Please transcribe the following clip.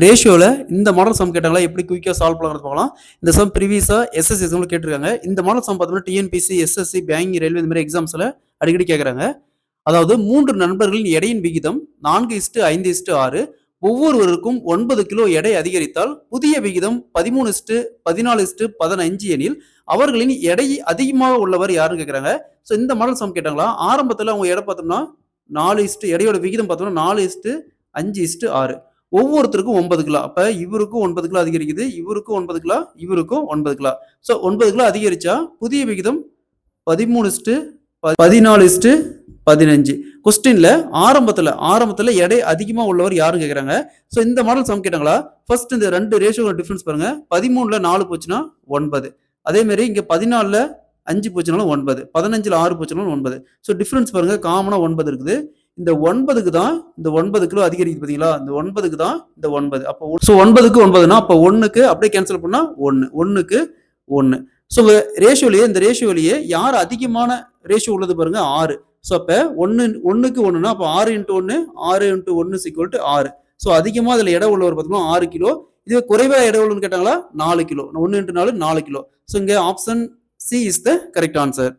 ரேஷியோல இந்த model some கேட்டாங்களா எப்படி குயிக்கா சால்வ் பண்ணலாம்னு பார்க்கலாம். இந்த சம் ப்ரீவியஸா எஸ்எஸ்சி எக்ஸாம்ல கேட்டிருக்காங்க. இந்த மாடல் சம் பார்த்தோம்னா டிஎன்பிஎஸ்சி, எஸ்எஸ்சி, பேங்கிங், ரயில்வே இந்த மாதிரி எக்ஸாம்ஸ்ல அடிக்கடி கேட்கறாங்க. அதாவது 3 நண்பர்களின் எடையின் விகிதம் 4:5:6. ஒவ்வொருவருக்கும் 9 கிலோ எடை அதிகரித்தால் புதிய விகிதம் 13:14:15 எனில் அவர்களின் எடை அதிகமாக உள்ளவர் யாருன்னு கேட்கறாங்க. ஸோ இந்த மாடல் சம் கேட்டாங்களா. ஆரம்பத்தில் அவங்க எடை பார்த்தோம்னா 4 எடையோட விகிதம் பார்த்தோம்னா 4:5:6. ஒவ்வொருத்தருக்கும் 9 கிலோ. அப்ப இவருக்கும் 9 கிலோ அதிகரிக்குது, இவருக்கும் 9 கிலோ, இவருக்கும் 9 கிலோ. ஸோ 9 கிலோ அதிகரிச்சா புதிய விகிதம் 13:14:15. கொஸ்டின்ல ஆரம்பத்துல எடை அதிகமா உள்ளவர் யாருன்னு கேக்குறாங்க. ஸோ இந்த மாடல் சம் கேட்டாங்களா. ஃபர்ஸ்ட் இந்த 2 ரேஷியோ டிஃபரன்ஸ் பாருங்க. 13ல 4 போச்சுன்னா 9. அதே மாதிரி இங்க 14ல 5 போச்சுனாலும் 9, 15ல 6 போச்சுனாலும் 9. ஸோ டிஃபரன்ஸ் பாருங்க, காமனா 9 இருக்குது. இந்த 9க்கு தான் இந்த 9 கிலோ அதிகரிக்குது பாத்தீங்களா. இந்த 9க்கு தான் இந்த 9. அப்போ ஸோ 9க்கு 9னா அப்போ 1க்கு அப்படியே கேன்சல் பண்ணா 1, 1க்கு 1. ஸோ இந்த ரேஷியோலயே யார் அதிகமான ரேஷியோ உள்ளது பாருங்க 6. ஸோ அப்ப 1க்கு 1னா அப்போ 6 × 1 6 × 1 = 6. ஸோ அதிகமா அதுல எடை உள்ளவர் பார்த்தோம்னா 6 கிலோ. இதுவே குறைவா எடை உள்ளன்னு கேட்டாங்களா 4 கிலோ. 1 × 4 4 கிலோ. ஸோ இங்க option C is the correct answer.